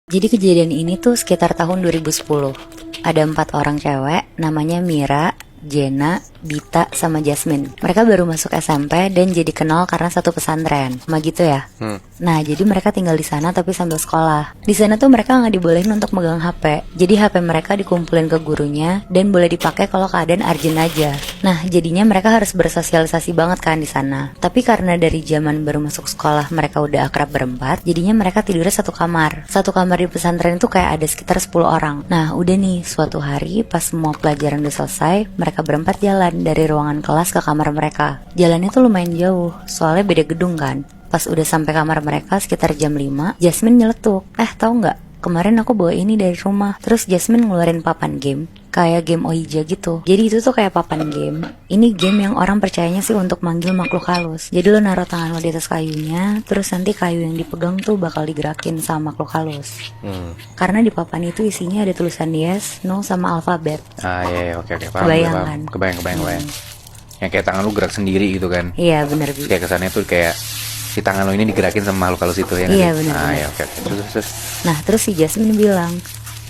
Jadi kejadian ini tuh sekitar tahun 2010. Ada 4 orang cewek, namanya Mira, Jena, Bita, sama Jasmine. Mereka baru masuk SMP dan jadi kenal karena satu pesantren. Sama gitu ya. Nah, jadi mereka tinggal di sana tapi sambil sekolah. Di sana tuh mereka nggak dibolehin untuk megang HP. Jadi HP mereka dikumpulin ke gurunya dan boleh dipakai kalau keadaan urgent aja. Nah, jadinya mereka harus bersosialisasi banget kan di sana. Tapi karena dari zaman baru masuk sekolah mereka udah akrab berempat, jadinya mereka tidurnya satu kamar. Satu kamar di pesantren itu kayak ada sekitar 10 orang. Nah, udah nih, suatu hari pas semua pelajaran udah selesai, mereka berempat jalan dari ruangan kelas ke kamar mereka. Jalannya tuh lumayan jauh, soalnya beda gedung kan. Pas udah sampai kamar mereka sekitar jam 5, Jasmine nyeletuk. Tahu nggak? Kemarin aku bawa ini dari rumah. Terus Jasmine ngeluarin papan game, kayak game Ouija gitu. Jadi itu tuh kayak papan game. Ini game yang orang percayanya sih untuk manggil makhluk halus. Jadi lo naruh tangan lo di atas kayunya, terus nanti kayu yang dipegang tuh bakal digerakin sama makhluk halus. Karena di papan itu isinya ada tulisan yes, no, sama alfabet. Iya, oke, paham. Kebayang. Kebayang. Yang kayak tangan lu gerak sendiri gitu kan. Iya bener Bi. Kayak kesannya tuh kayak si tangan lo ini digerakin sama makhluk halus itu ya. Iya bener. Iya, oke. Terus. Nah terus si Jasmine bilang,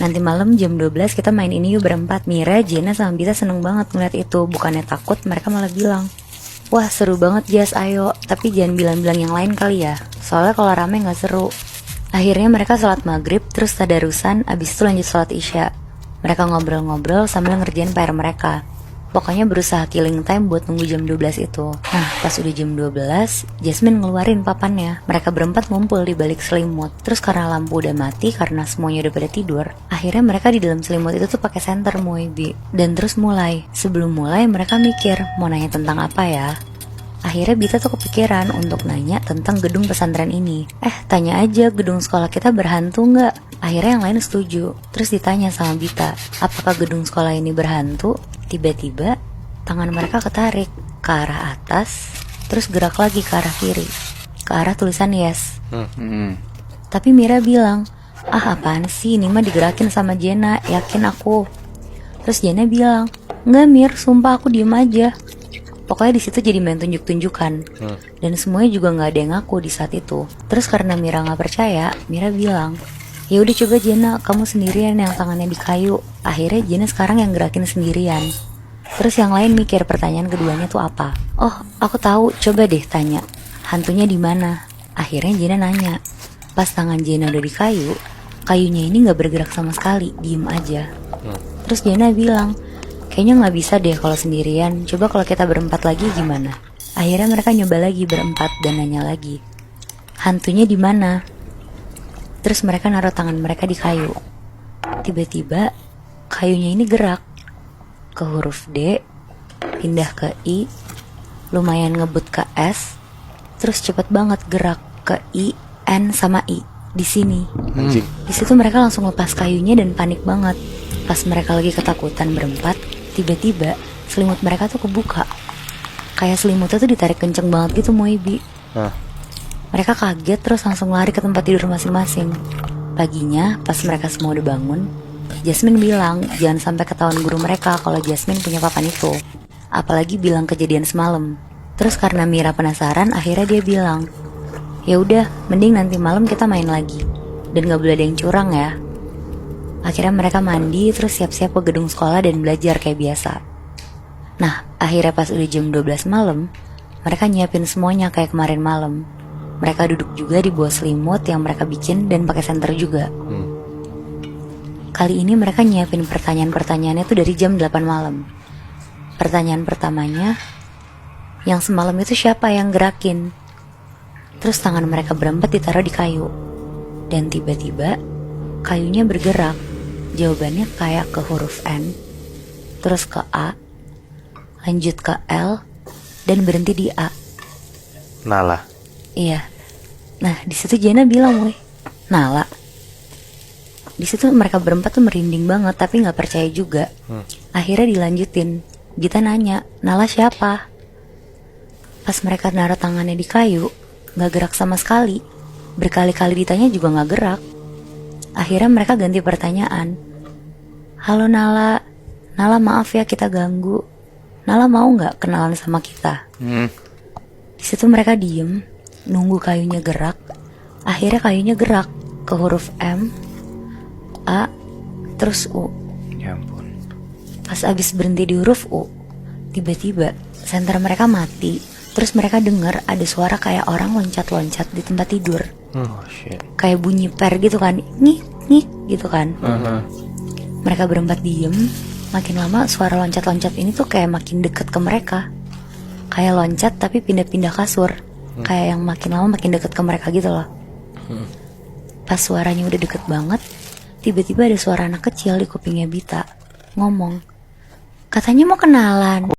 nanti malam jam 12 kita main ini yuk berempat. Mira, Jena, sama Bita seneng banget ngeliat itu. Bukannya takut, mereka malah bilang, wah seru banget Jas, ayo. Tapi jangan bilang-bilang yang lain kali ya, soalnya kalau rame gak seru. Akhirnya mereka sholat maghrib, terus tadarusan, abis itu lanjut sholat isya. Mereka ngobrol-ngobrol sambil ngerjain PR mereka. Pokoknya berusaha killing time buat nunggu jam 12 itu. Nah, pas udah jam 12, Jasmine ngeluarin papannya. Mereka berempat ngumpul di balik selimut. Terus karena lampu udah mati, karena semuanya udah pada tidur, akhirnya mereka di dalam selimut itu tuh pakai senter Moebi. Dan terus mulai. Sebelum mulai, mereka mikir mau nanya tentang apa ya. Akhirnya Bita tuh kepikiran untuk nanya tentang gedung pesantren ini. Tanya aja, gedung sekolah kita berhantu nggak? Akhirnya yang lain setuju. Terus ditanya sama Bita, apakah gedung sekolah ini berhantu? Tiba-tiba tangan mereka ketarik ke arah atas, terus gerak lagi ke arah kiri, ke arah tulisan yes. Tapi Mira bilang, apaan sih, ini mah digerakin sama Jena, yakin aku. Terus Jena bilang, enggak Mir, sumpah aku diem aja. Pokoknya di situ jadi main tunjuk-tunjukkan. Dan semuanya juga nggak ada yang ngaku di saat itu. Terus karena Mira nggak percaya, Mira bilang, ya udah coba Jena, kamu sendirian yang tangannya di kayu. Akhirnya Jena sekarang yang gerakin sendirian. Terus yang lain mikir pertanyaan keduanya tuh apa. Oh, aku tahu, coba deh tanya, hantunya di mana? Akhirnya Jena nanya. Pas tangan Jena udah di kayu, kayunya ini nggak bergerak sama sekali, diem aja. Terus Jena bilang, kayaknya nggak bisa deh kalau sendirian. Coba kalau kita berempat lagi gimana? Akhirnya mereka nyoba lagi berempat dan nanya lagi, hantunya di mana? Terus mereka naruh tangan mereka di kayu. Tiba-tiba kayunya ini gerak ke huruf D, pindah ke I, lumayan ngebut ke S, terus cepet banget gerak ke I, N sama I di sini. Di situ mereka langsung lepas kayunya dan panik banget. Pas mereka lagi ketakutan berempat, tiba-tiba selimut mereka tuh kebuka. Kayak selimutnya tuh ditarik kenceng banget gitu Moebi. Mereka kaget terus langsung lari ke tempat tidur masing-masing. Paginya pas mereka semua udah bangun, Jasmine bilang jangan sampai ketahuan guru mereka kalau Jasmine punya papan itu. Apalagi bilang kejadian semalam. Terus karena Mira penasaran, akhirnya dia bilang, ya udah, mending nanti malam kita main lagi. Dan gak boleh ada yang curang ya. Akhirnya mereka mandi terus siap-siap ke gedung sekolah dan belajar kayak biasa. Nah, akhirnya pas udah jam 12 malam, mereka nyiapin semuanya kayak kemarin malam. Mereka duduk juga di bawah selimut yang mereka bikin dan pakai senter juga. Kali ini mereka nyiapin pertanyaan-pertanyaannya tuh dari jam 8 malam. Pertanyaan pertamanya, yang semalam itu siapa yang gerakin? Terus tangan mereka berempat ditaruh di kayu. Dan tiba-tiba kayunya bergerak. Jawabannya kayak ke huruf N, terus ke A, lanjut ke L, dan berhenti di A. Nala. Iya. Nah di situ Jena bilang, weh, Nala. Di situ mereka berempat tuh merinding banget tapi nggak percaya juga. Akhirnya dilanjutin. Gita nanya, Nala siapa? Pas mereka naruh tangannya di kayu, nggak gerak sama sekali. Berkali-kali ditanya juga nggak gerak. Akhirnya mereka ganti pertanyaan. Halo Nala, Nala maaf ya kita ganggu. Nala mau nggak kenalan sama kita? Di situ mereka diem, nunggu kayunya gerak. Akhirnya kayunya gerak ke huruf M, A, terus U. Ya ampun. Pas abis berhenti di huruf U, tiba-tiba senter mereka mati. Terus mereka dengar ada suara kayak orang loncat-loncat di tempat tidur. Oh shit. Kayak bunyi per gitu kan, ngik ngik gitu kan. Mereka berempat diem. Makin lama suara loncat-loncat ini tuh kayak makin deket ke mereka. Kayak loncat tapi pindah-pindah kasur. Kayak yang makin lama makin deket ke mereka gitu loh. Pas suaranya udah deket banget, tiba-tiba ada suara anak kecil di kupingnya Bita ngomong, katanya mau kenalan.